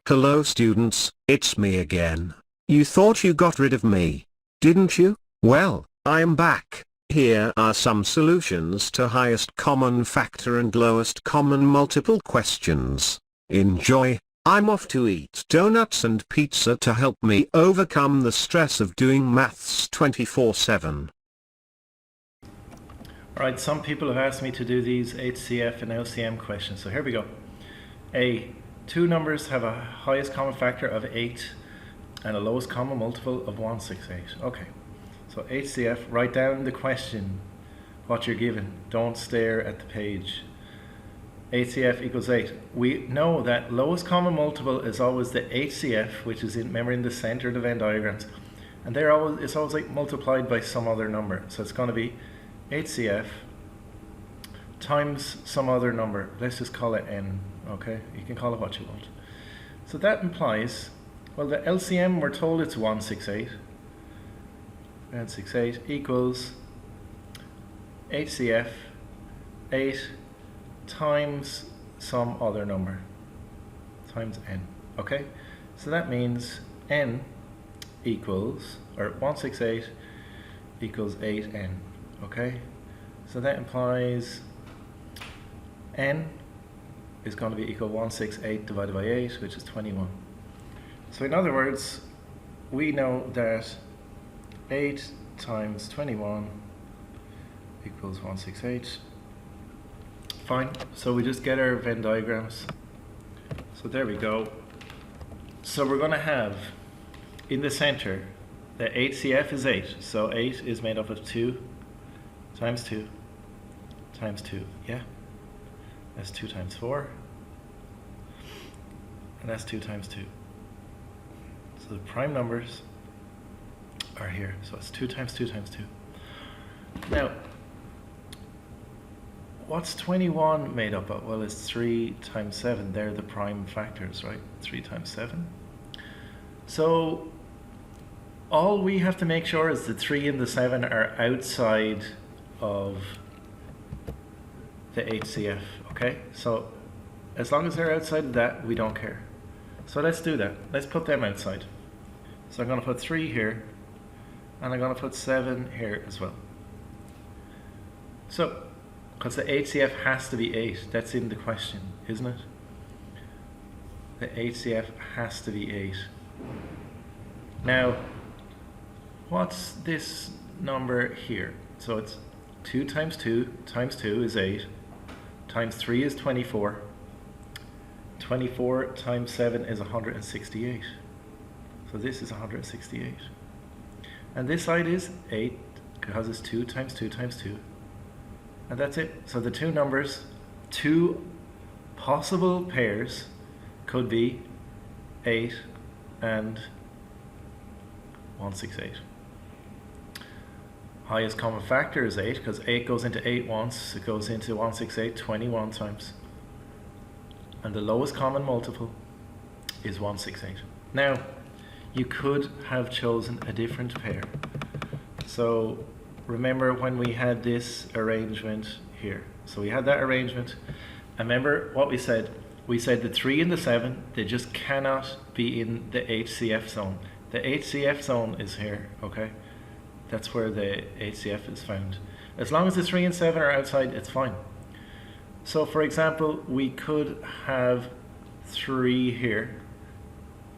Hello students, it's me again. You thought you got rid of me, didn't you? Well, I am back. Here are some solutions to highest common factor and lowest common multiple questions. Enjoy. I'm off to eat donuts and pizza to help me overcome the stress of doing maths 24/7. Alright, some people have asked me to do these HCF and LCM questions, so here we go. Two numbers have a highest common factor of 8 and a lowest common multiple of 168. Okay, so HCF, write down the question, what you're given. Don't stare at the page. HCF equals 8. We know that lowest common multiple is always the HCF, which is in the center of the Venn diagrams, and it's always like multiplied by some other number. So it's going to be HCF times some other number. Let's just call it n. Okay, you can call it what you want. So that implies, well, the LCM, we're told it's 168. 168 equals HCF 8 times some other number times n. Okay, so that means n equals, or 168 equals 8n. Okay, so that implies n is going to be equal 168 divided by 8, which is 21. So in other words, we know that 8 times 21 equals 168. Fine, so we just get our Venn diagrams. So there we go. So we're going to have in the center, the HCF is 8. So 8 is made up of 2 times 2 times 2. Yeah, that's 2 times 4. And that's 2 times 2. So the prime numbers are here. So it's 2 times 2 times 2. Now, what's 21 made up of? Well, it's 3 times 7. They're the prime factors, right? 3 times 7. So all we have to make sure is the 3 and the 7 are outside of the HCF, okay? So as long as they're outside of that, we don't care. So let's do that. Let's put them outside. So I'm going to put 3 here, and I'm going to put 7 here as well. So, because the HCF has to be 8, that's in the question, isn't it? The HCF has to be 8. Now, what's this number here? So it's 2 times 2 times 2 is 8, times 3 is 24. 24 times 7 is 168. So this is 168. And this side is 8 because it's 2 times 2 times 2. And that's it. So the two numbers, two possible pairs could be 8 and 168. Highest common factor is 8 because 8 goes into 8 once. It goes into 168 21 times. And the lowest common multiple is 168. Now, you could have chosen a different pair. So remember when we had this arrangement here. So we had that arrangement. And remember what we said? We said the 3 and the 7, they just cannot be in the HCF zone. The HCF zone is here, okay? That's where the HCF is found. As long as the 3 and 7 are outside, it's fine. So for example, we could have 3 here,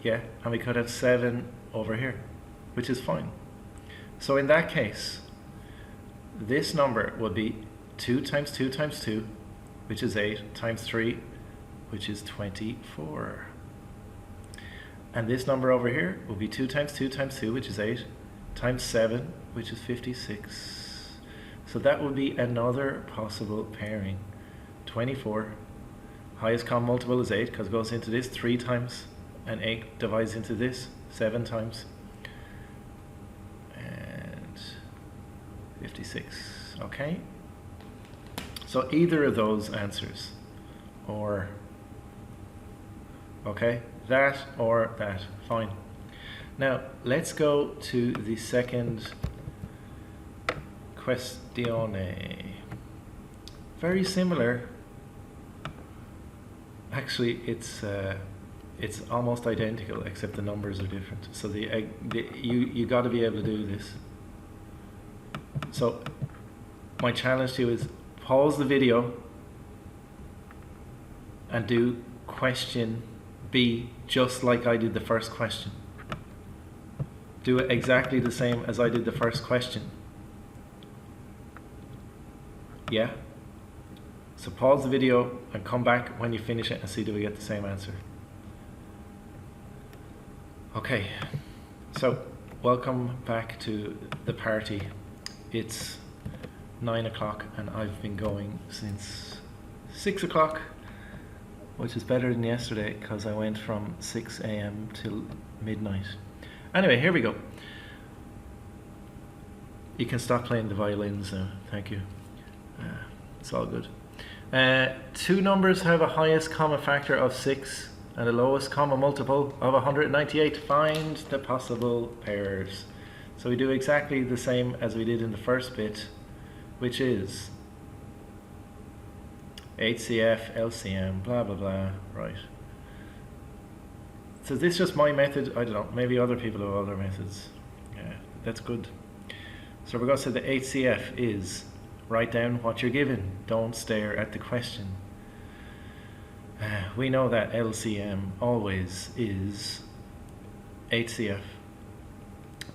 yeah, and we could have 7 over here, which is fine. So in that case, this number would be 2 times 2 times 2, which is 8, times 3, which is 24. And this number over here will be 2 times 2 times 2, which is 8, times 7, which is 56. So that would be another possible pairing. 24, highest common multiple is 8 because it goes into this 3 times, and 8 divides into this 7 times, and 56. Okay, so either of those answers, or okay, that or that, fine. Now let's go to the second questione. Very similar. Actually, it's it's almost identical except the numbers are different. So you got to be able to do this. So my challenge to you is pause the video and do question B just like I did the first question. Do it exactly the same as I did the first question. Yeah? So pause the video and come back when you finish it and see do we get the same answer. Okay, so welcome back to the party. It's 9 o'clock and I've been going since 6 o'clock, which is better than yesterday because I went from 6 a.m. till midnight. Anyway, here we go. You can stop playing the violins now, thank you. It's all good. Two numbers have a highest common factor of 6 and the lowest common multiple of 198. Find the possible pairs. So we do exactly the same as we did in the first bit, which is HCF LCM, blah blah blah, right. So this is just my method, I don't know, maybe other people have other methods. Yeah, that's good. So we're going to say the HCF is, write down what you're given, don't stare at the question. We know that LCM always is HCF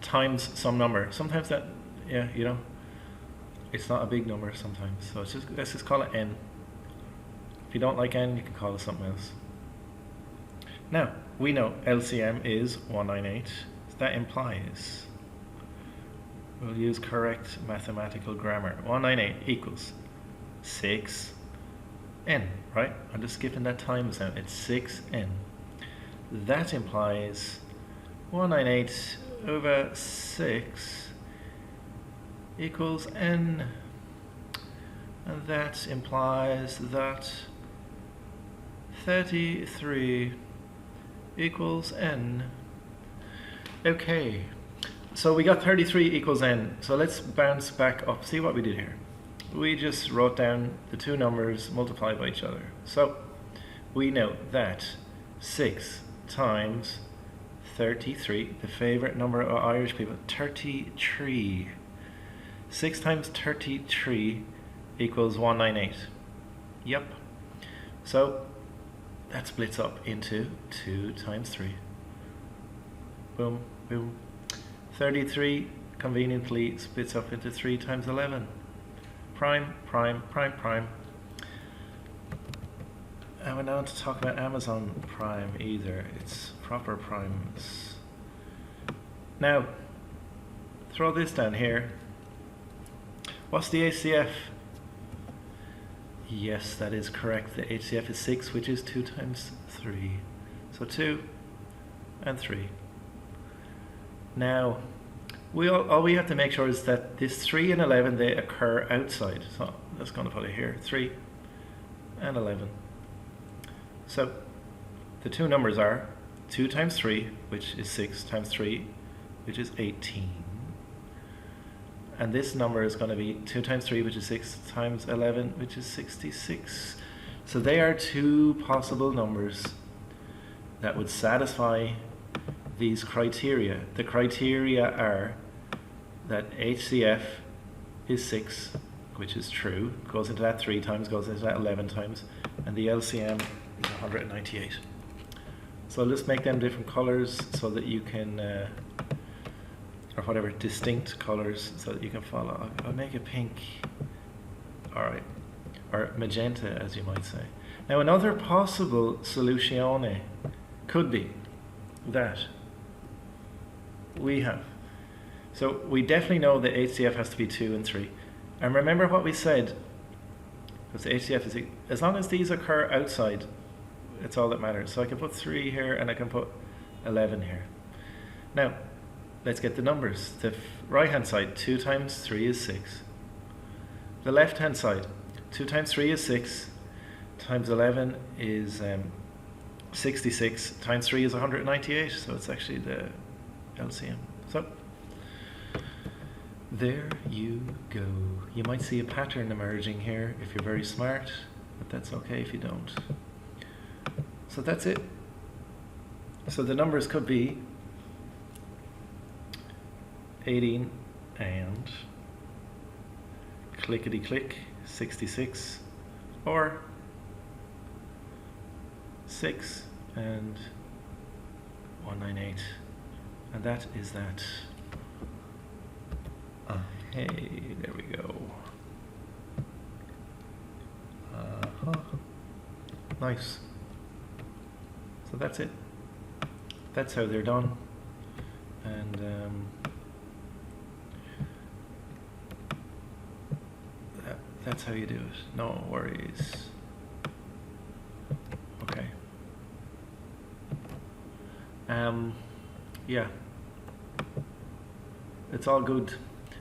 times some number. Sometimes that, yeah, you know, it's not a big number sometimes. So it's just, let's just call it N. If you don't like N, you can call it something else. Now, we know LCM is 198. So that implies, we'll use correct mathematical grammar. 198 equals 6n, right? I'm just skipping that times now. It's 6n. That implies 198 over 6 equals n. And that implies that 33 equals n. Okay, so we got 33 equals n. So let's bounce back up. See what we did here. We just wrote down the two numbers multiplied by each other. So we know that 6 times 33, the favorite number of Irish people, 33. 6 times 33 equals 198. Yep. So that splits up into 2 times 3. Boom, boom. 33 conveniently splits up into 3 times 11. Prime, prime, prime, prime. And we're not to talk about Amazon Prime either. It's proper primes. Now, throw this down here. What's the HCF? Yes, that is correct. The HCF is 6, which is 2 times 3. So 2 and 3. Now, all we have to make sure is that this 3 and 11, they occur outside. So that's going to put it here. 3 and 11. So the two numbers are 2 times 3, which is 6, times 3, which is 18. And this number is going to be 2 times 3, which is 6, times 11, which is 66. So they are two possible numbers that would satisfy these criteria. The criteria are that HCF is 6, which is true, goes into that 3 times, goes into that 11 times, and the LCM is 198. So let's make them different colors so that you can, or whatever, distinct colors so that you can follow. I'll make it pink. All right, or magenta, as you might say. Now, another possible soluzione could be that we have, so we definitely know that HCF has to be 2 and 3. And remember what we said, because the HCF is, as long as these occur outside, it's all that matters. So I can put 3 here and I can put 11 here. Now, let's get the numbers. The right hand side, 2 times 3 is 6. The left hand side, 2 times 3 is 6, times 11 is 66, times 3 is 198, so it's actually the LCM. So, there you go. You might see a pattern emerging here if you're very smart, but that's okay if you don't. So that's it. So the numbers could be 18 and clickety click 66, or 6 and 198, and that is that. Hey, there we go. Nice. So that's it. That's how they're done, and that's how you do it. No worries. Okay. Yeah. It's all good.